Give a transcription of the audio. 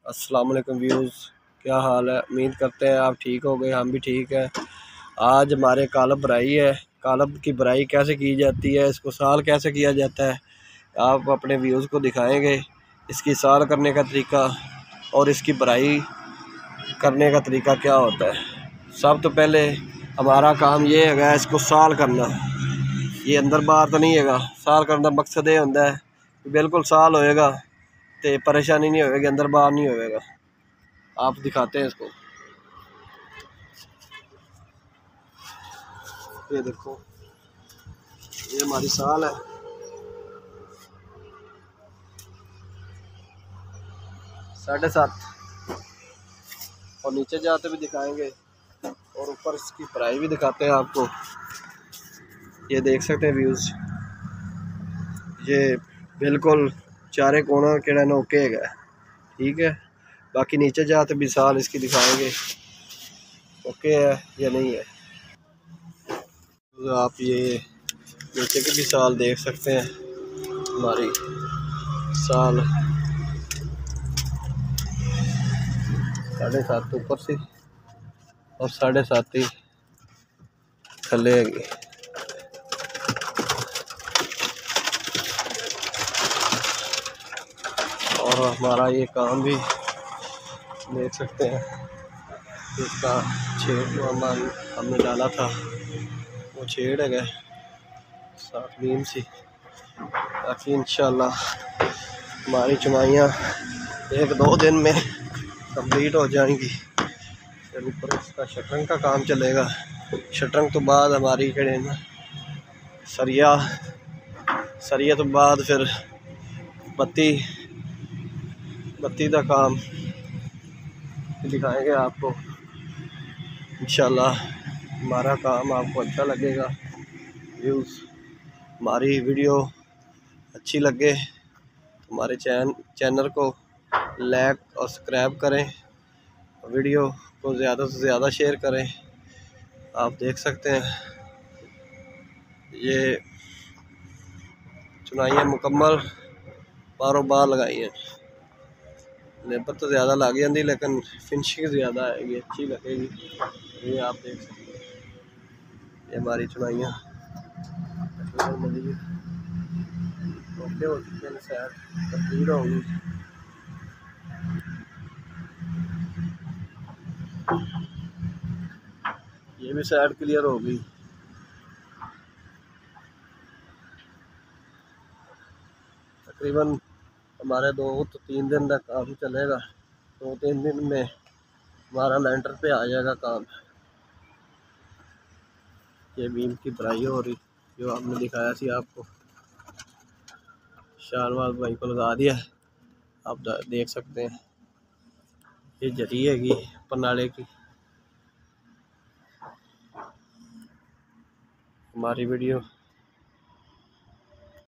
अस्सलाम वालेकुम व्यूज़, क्या हाल है। उम्मीद करते हैं आप ठीक हो गए, हम भी ठीक है। आज हमारे कालब भराई है। कालब की भराई कैसे की जाती है, इसको साल कैसे किया जाता है, आप अपने व्यूज़ को दिखाएंगे। इसकी साल करने का तरीका और इसकी भराई करने का तरीका क्या होता है। सब तो पहले हमारा काम ये है इसको साल करना। ये अंदर बाहर तो नहीं है, साल करने का मकसद ये होता है बिल्कुल साल होएगा तो परेशानी नहीं होगी, अंदर बाहर नहीं होएगा। आप दिखाते हैं इसको। ये देखो, ये हमारी साल है। 7.5 और नीचे जाते भी दिखाएंगे और ऊपर इसकी भराई भी दिखाते हैं आपको। ये देख सकते हैं व्यूज़, ये बिल्कुल चारे कोना केड़ा नोके है, ठीक है। बाकी नीचे जाते भी साल इसकी दिखाएंगे ओके है या नहीं है। तो आप ये नीचे की भी साल देख सकते हैं। हमारी साल 7.5 ऊपर से और 7.5 ही थले है। और हमारा ये काम भी देख सकते हैं, इसका छेड़ हमने डाला था, वो छेड़ है गए साथ बीम सी। बाकी इंशाल्लाह हमारी चुनाइयाँ 1-2 दिन में कंप्लीट हो जाएंगी। फिर ऊपर इसका शटरंग का काम चलेगा। शटरंग तो बाद हमारी कड़े ना सरिया तो बाद फिर बत्ती का काम दिखाएंगे आपको। इंशाल्लाह हमारा काम आपको अच्छा लगेगा। व्यूज़ हमारी वीडियो अच्छी लगे तो हमारे चैनल को लाइक और सब्सक्राइब करें, वीडियो को ज़्यादा से ज़्यादा शेयर करें। आप देख सकते हैं ये चुनाइयाँ मुकम्मल बारों बार लगाई हैं। लेबर तो ज़्यादा लग जाती लेकिन फिनिशिंग ज़्यादा आएगी, अच्छी लगेगी। ये आप देख सकते हैं, ये हमारी चुनाइयाँ ओके हो चुके हैं, शायद कंप्लीट होगी। ये भी साइड क्लियर होगी। तकरीबन हमारे 2-3 दिन तक काम चलेगा। 2-3 दिन में हमारा लेंटर पे आ जाएगा काम। ये बीम की भराई हो रही जो आपने दिखाया थी आपको, शाहनवाज भाई को लगा दिया, आप देख सकते हैं। ये जरी हैगी पनाले की। हमारी वीडियो